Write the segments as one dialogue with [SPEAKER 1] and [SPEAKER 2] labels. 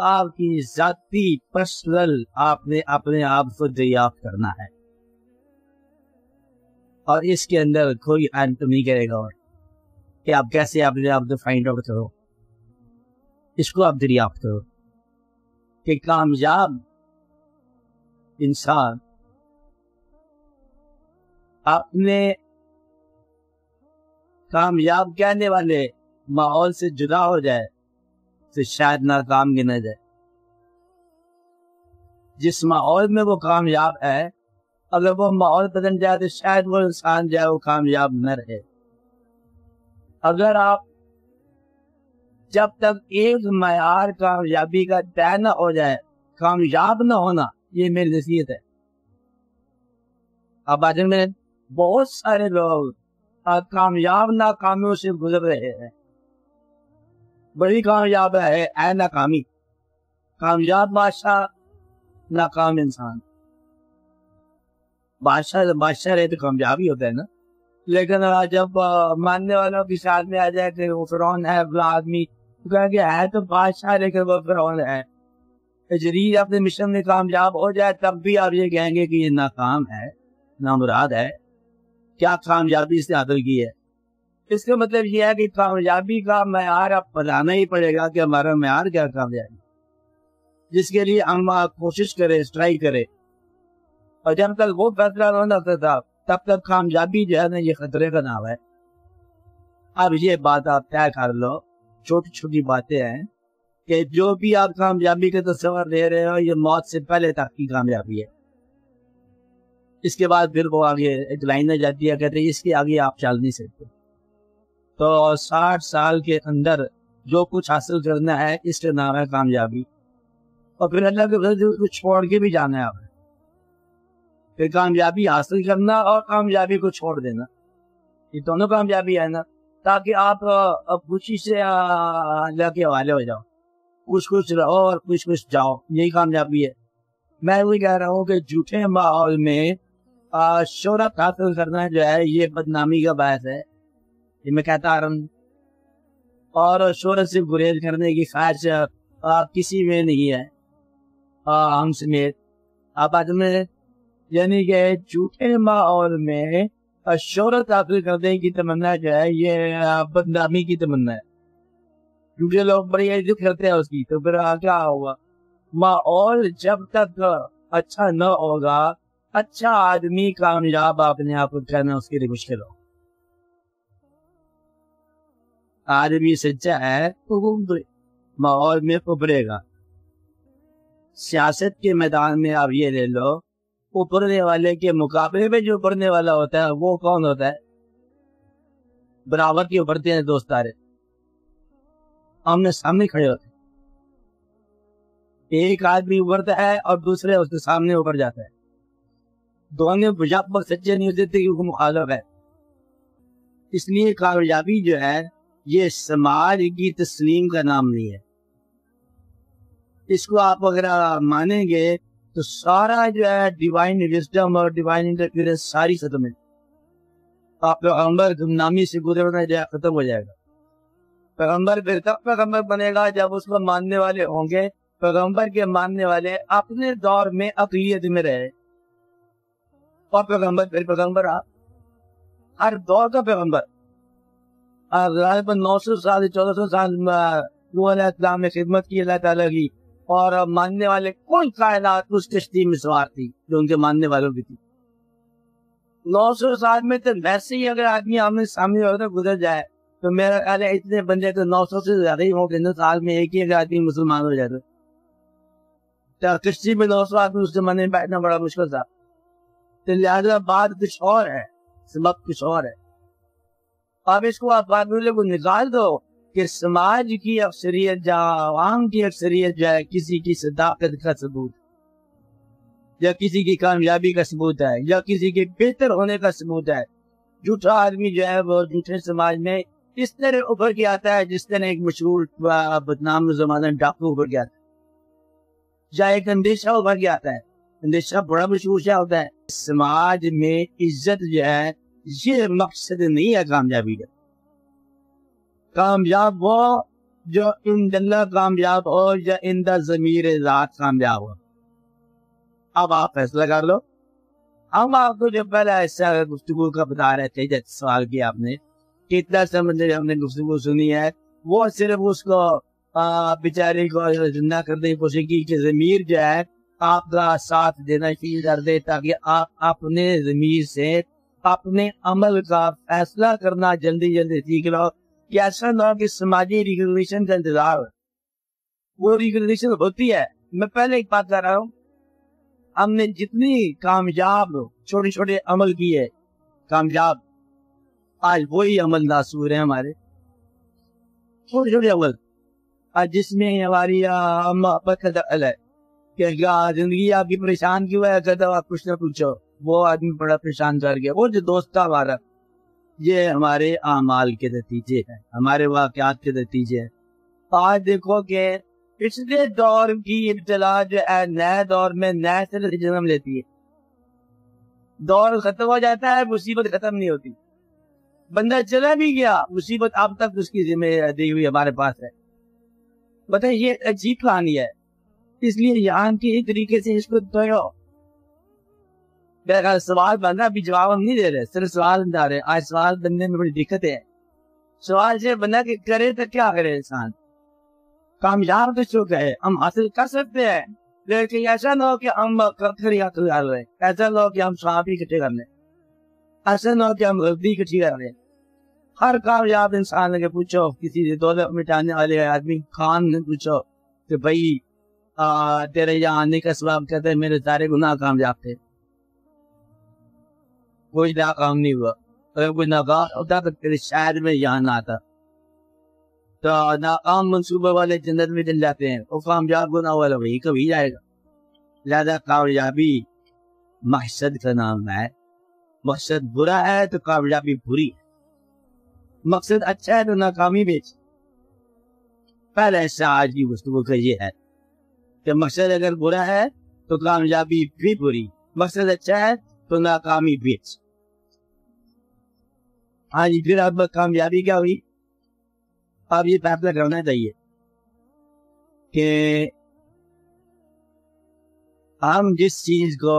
[SPEAKER 1] آپ کی ذاتی پرسنل آپ نے اپنے آپ کو دریافت کرنا ہے، اور اس کے اندر کوئی انت نہیں کرے گا اور کہ آپ کیسے اپنے آپ کو فائنڈ آؤٹ کرو، اس کو آپ دریافت کرو کہ کامیاب انسان اپنے کامیاب کہنے والے ماحول سے جدا ہو جائے تو شاید ناکام گنا جائے۔ جس ماحول میں وہ کامیاب ہے اگر وہ ماحول بدل جائے تو شاید وہ انسان جو ہے وہ کامیاب نہ رہے۔ اگر آپ جب تک ایک معیار کامیابی کا طے نہ ہو جائے، کامیاب نہ ہونا، یہ میری نصیحت ہے۔ اب آج میں بہت سارے لوگ کامیاب ناکامیوں سے گزر رہے ہیں۔ بڑی کامیاب ہے اے ناکامی، کامیاب بادشاہ ناکام انسان۔ بادشاہ رہے تو کامیابی ہوتا ہے نا، لیکن جب ماننے والوں کی ساتھ میں آ جائے کہ وہ فرعون ہے بلا آدمی، تو کہیں گے ہے تو بادشاہ لیکن وہ فرعون ہے۔ جدید اپنے مشن میں کامیاب ہو جائے تب بھی آپ یہ کہیں گے کہ یہ ناکام ہے، نامراد ہے، کیا کامیابی سے حاصل کی ہے۔ اس کا مطلب یہ ہے کہ کامیابی کا معیار اب بتانا ہی پڑے گا کہ ہمارا معیار کیا کامیابی، جس کے لیے ہم کوشش کریں، ٹرائی کریں، اور جب تک وہ فیصلہ نہ ہوتا تب تک کامیابی جو ہے نا یہ خطرے کا نام ہے۔ اب یہ بات آپ طے کر لو، چھوٹی چھوٹی باتیں ہیں کہ جو بھی آپ کامیابی کے تصور لے رہے ہو یہ موت سے پہلے تک کی کامیابی ہے۔ اس کے بعد پھر وہ آگے ایک لائن جاتی ہے، کہتے ہیں اس کے آگے آپ چل نہیں سکتے۔ تو 60 سال کے اندر جو کچھ حاصل کرنا ہے اس کا نام ہے کامیابی، اور پھر اللہ کے فضل کو چھوڑ کے بھی جانا ہے آپ نے۔ پھر کامیابی حاصل کرنا اور کامیابی کو چھوڑ دینا، یہ دونوں کامیابی ہے نا، تاکہ آپ خوشی سے اللہ کے حوالے ہو جاؤ، کچھ رہو اور کچھ جاؤ، یہی کامیابی ہے۔ میں وہی کہہ رہا ہوں کہ جھوٹے ماحول میں شہرت حاصل کرنا جو ہے یہ بدنامی کا باعث ہے، یہ میں کہتا آ رہا ہوں، اور شہرت سے گریز کرنے کی خواہش کسی میں نہیں ہے ہم سمیت۔ آپ آج میں یعنی کہ جھوٹے ماحول میں شہرت حاصل کرنے کی تمنا جو ہے یہ بدنامی کی تمنا ہے، کیونکہ لوگ بڑی عزت کرتے ہیں اس کی، تو پھر کیا ہوگا؟ ماحول جب تک اچھا نہ ہوگا، اچھا آدمی کامیاب اپنے آپ کو کہنا اس کے لیے مشکل ہو۔ آدمی سچا ہے تو وہ ماحول میں ابھرے گا۔ سیاست کے میدان میں آپ یہ لے لو، ابھرنے والے کے مقابلے میں جو ابھرنے والا ہوتا ہے وہ کون ہوتا ہے؟ برابر کے ابھرتے ہیں دوست تارے، آمنے سامنے کھڑے ہوتے ہیں، ایک آدمی ابھرتا ہے اور دوسرے اس کے سامنے ابھر جاتا ہے، دونوں بجا سچے نہیں ہوتے کیونکہ مخالف ہے۔ اس لیے کامیابی جو ہے یہ سماج کی تسلیم کا نام نہیں ہے۔ اس کو آپ اگر مانیں گے تو سارا جو ہے ڈیوائن وزڈم اور ڈیوائن انٹرفیئرنس ساری ختم ہے۔ آپ پیغمبر گمنامی سے گزرنا جو ہے ختم ہو جائے گا۔ پیغمبر پھر تب پیغمبر بنے گا جب اس کو ماننے والے ہوں گے، پیغمبر کے ماننے والے اپنے دور میں اقلیت میں رہے، اور پیغمبر پھر پیغمبر ہر دور کا پیغمبر 900 سال 1400 سال نوح علیہ السلام نے خدمت کی اللہ تعالیٰ کی، اور ماننے والے کون کائنات اس کشتی میں سوار تھی جو ان کے ماننے والوں کی تھی۔ 900 سال میں تو ویسے ہی اگر آدمی آمنے سامنے ہوتا گزر جائے تو میرا خیال ہے اتنے بندے تو 900 سے زیادہ ہی ہوں گے، سال میں ایک ہی آدمی مسلمان ہو جاتا۔ کشتی میں 900 آدمی اس زمانے میں بیٹھنا بڑا مشکل تھا، تو لہٰذا بات کچھ اور ہے، سبق کچھ اور ہے۔ اب اس کو آپ فارمولے کو نکال دو کہ سماج کی اکثریت یا عوام کی اکثریت جو ہے کسی کی صداقت کا ثبوت یا کسی کی کامیابی کا ثبوت ہے یا کسی کے بہتر ہونے کا ثبوت ہے۔ جھوٹا آدمی جو ہے وہ جھوٹے سماج میں اس طرح ابھر کے آتا ہے جس طرح ایک مشہور بدنام زمانہ ڈاکو ابھر کے آتا ہے، یا ایک اندیشہ ابھر کے آتا ہے۔ اندیشہ بڑا مشہور کیا ہوتا ہے؟ سماج میں عزت جو ہے یہ مقصد نہیں ہے کامیابی کا۔ کامیاب وہ جو ان اللہ کامیاب ہو یا ان دا ضمیر ذات کامیاب ہو. اب آپ فیصلہ کر لو. ہم آپ کو جو پہلا ایسا گفتگو کا بتا رہے تھے، جب سوال کیا آپ نے کتنا سمجھ ہم نے گفتگو سنی ہے، وہ صرف اس کو بیچاری کو زندہ کرنے کی کوشش کی کہ ضمیر جو ہے آپ کا ساتھ دینا شروع کر دے، تاکہ آپ اپنے ضمیر سے اپنے عمل کا فیصلہ کرنا جلدی جلدی سیکھ لو. کہ ایسا نہ ہو کہ سماجی ریگولیشن کا انتظار، وہ ریگولیشن ہوتی ہے. میں پہلے ایک بات کر رہا ہوں، ہم نے جتنی کامیاب چھوٹے چھوٹے عمل کیے کامیاب، آج وہی عمل ناسور ہیں ہمارے چھوٹے چھوٹے عمل، آج جس میں ہماری محبت کا دخل ہے کہ زندگی آپ کی پریشان کیوں ہے، کہتا آپ کچھ نہ پوچھو، وہ آدمی بڑا پریشان کر گیا، وہ جو دوست تھا ہمارا. یہ ہمارے اعمال کے نتیجے ہیں، ہمارے واقعات کے نتیجے ہیں. آج دیکھو کہ پچھلے دور کی ابتلا جو ہے نئے دور میں نئے سرے سے جنم لیتی ہے. دور ختم ہو جاتا ہے، مصیبت ختم نہیں ہوتی. بندہ چلا بھی گیا، مصیبت اب تک اس کی ذمہ دی ہوئی ہمارے پاس ہے. بتائیے یہ عجیب کہانی ہے. اس لیے یہاں کی ایک طریقے سے اس کو دو سوال بندہ ابھی جواب ہم نہیں دے رہے، صرف سوال بتا رہے. آج سوال بننے میں بڑی دقت ہے. سوال سے بندہ کہ کرے تو کیا کرے انسان، کامیاب تو چکا ہے، ہم حاصل کر سکتے ہیں، لیکن ایسا نہ ہو کہ ہم حاصل کر رہے، ایسا نہ ہو کہ ہم سواب اکٹھے کر لیں، ایسا نہ ہو کہ ہم غلطی اکٹھی کر لیں. ہر کامیاب انسان لگے پوچھو، کسی سے دولت مٹانے والے آدمی خان نے پوچھو کہ بھائی تیرے یہاں آنے کا سبب کہتے میرے سارے گناہ کامیاب تھے، کوئی ناکام نہیں ہوا. اگر کوئی ناکام ہوتا تو تیرے شاید میں یہاں نہ آتا. تو ناکام منصوبے والے جنت میں چل جاتے ہیں، وہ کامیاب گناہ والا وہی کبھی جائے گا. لہذا کامیابی مقصد کا نام ہے. مقصد برا ہے تو کامیابی بری ہے، مقصد اچھا ہے تو ناکامی بھی. پہلے ایسا آج کی گفتگو کا یہ ہے کہ مقصد اگر برا ہے تو کامیابی بھی بری، مقصد اچھا ہے تو ناکامی بھی. ہاں جی، پھر اب کامیابی کیا ہوئی؟ اب یہ فیصلہ کرنا چاہیے کہ ہم جس چیز کو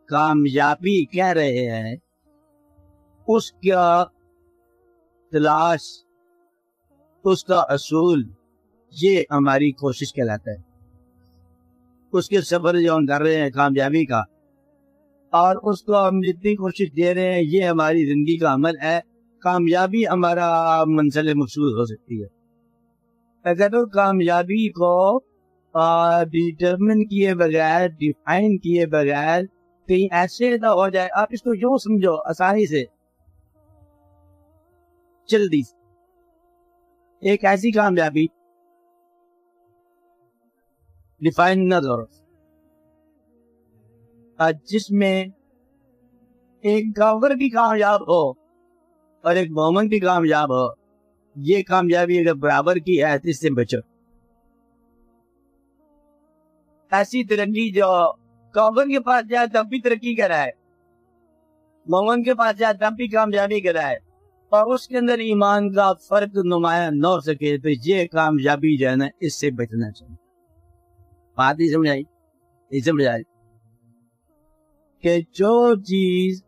[SPEAKER 1] کامیابی کہہ رہے ہیں اس کا تلاش، اس کا اصول، یہ ہماری کوشش کہلاتا ہے. اس کے سفر جو ہم کر رہے ہیں کامیابی کا، اور اس کو ہم جتنی کوشش دے رہے ہیں، یہ ہماری زندگی کا عمل ہے. کامیابی ہمارا منزل مقصود ہو سکتی ہے. اگر تو کامیابی کو ڈیٹرمن کیے بغیر، ڈیفائن کیے بغیر کہیں ایسے نہ ہو جائے. آپ اس کو یوں سمجھو آسانی سے، جلدی سے، ایک ایسی کامیابی ڈیفائن نہ کرو جس میں ایک کافر بھی کامیاب ہو اور ایک مومن بھی کامیاب ہو. یہ کامیابی اگر برابر کی ہے تو اس سے بچو. ایسی ترقی جو کافر کے پاس جائے تب بھی ترقی کرائے، مومن کے پاس جائے تب بھی کامیابی کرائے، اور اس کے اندر ایمان کا فرق نمایاں نہ ہو سکے، تو یہ کامیابی جو ہے نا اس سے بچنا چاہیے. بات ہی سمجھائی؟ یہ سمجھائی کہ جو چیز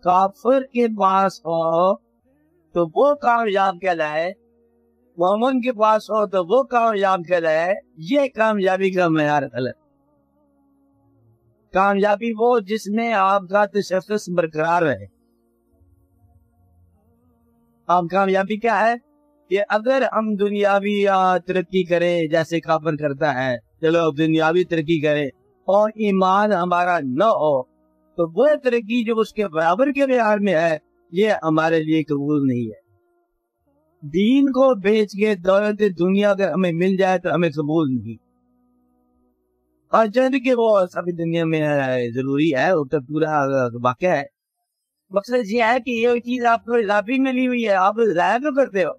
[SPEAKER 1] کافر کے پاس ہو تو وہ کامیاب کہلائے، مومن کے پاس ہو تو وہ کامیاب کہلائے. یہ کامیابی کا معیار غلط. کامیابی وہ جس میں آپ کا تشخص برقرار رہے. اب کامیابی کیا ہے کہ اگر ہم دنیاوی ترقی کریں جیسے کافر کرتا ہے، چلو دنیاوی ترقی کریں اور ایمان ہمارا نہ ہو، تو وہ ترقی جو اس کے برابر کے معیار میں ہے یہ ہمارے لیے قبول نہیں ہے. دین کو بیچ کے دولت دنیا اگر ہمیں مل جائے تو ہمیں قبول نہیں. اور جن کہ وہ سبھی دنیا میں ضروری ہے، وہ تو پورا واقعہ ہے. مقصد یہ ہے کہ یہ چیز آپ کو اضافی ملی ہوئی ہے، آپ ضائع تو کرتے ہو.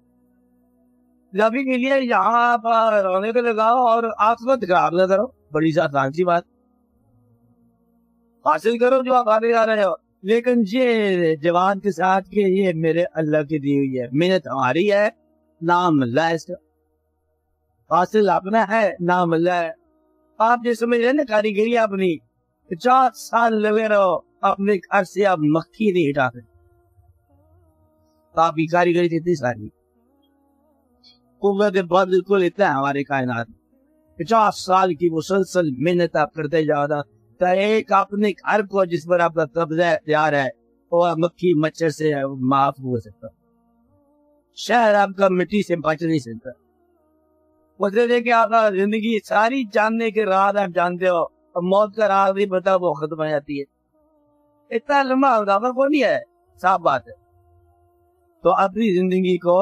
[SPEAKER 1] اضافی کے لیے یہاں آپ رونے کو لگاؤ اور آخرت خراب نہ کرو. بڑی آسان سی بات، حاصل کرو جو آپ آگے جا رہے ہو. لیکن یہ جواب کے ساتھ کہ یہ میرے اللہ کی دی ہوئی ہے، محنت ہماری ہے، نام اللہ ہے، اس کا حاصل اپنا ہے، نام اللہ ہے۔ آپ جو سمجھ رہے نا کاریگری اپنی 50 سال لگے رہو اپنے گھر سے آپ مکھی نہیں ہٹا سکتے، آپ کی کاریگری اتنی ساری قوت بالکل اتنا ہے ہمارے کائنات میں، 50 سال کی مسلسل محنت آپ کرتے جاؤ تو ایک اپنے گھر کو جس پر آپ کا قبضہ اختیار ہے وہ مکھی مچھر سے معاف ہو سکتا، شہر آپ کا مٹی سے بچ نہیں سکتا۔ مطلب ہے کہ آپ کا زندگی ساری جاننے کے راز آپ جانتے ہو اور موت کا راز نہیں پتا وہ ختم ہو جاتی ہے، اتنا لمبا اضافہ کو نہیں ہے، صاف بات ہے۔ تو اپنی زندگی کو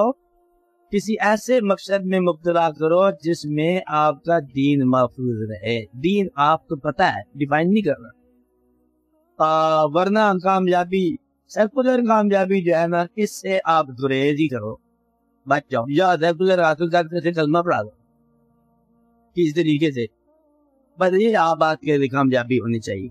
[SPEAKER 1] کسی ایسے مقصد میں مبتلا کرو جس میں آپ کا دین محفوظ رہے، دین آپ کو پتا ہے، ڈیفائن نہیں کرنا، ورنہ کامیابی سیکولر کامیابی جو ہے نا اس سے آپ گریز ہی کرو، بچ جاؤ، یا سیکولر حاصل کرتے سے کلمہ پڑھا دو کس طریقے سے، بس یہ آپ بات کے کامیابی ہونی چاہیے۔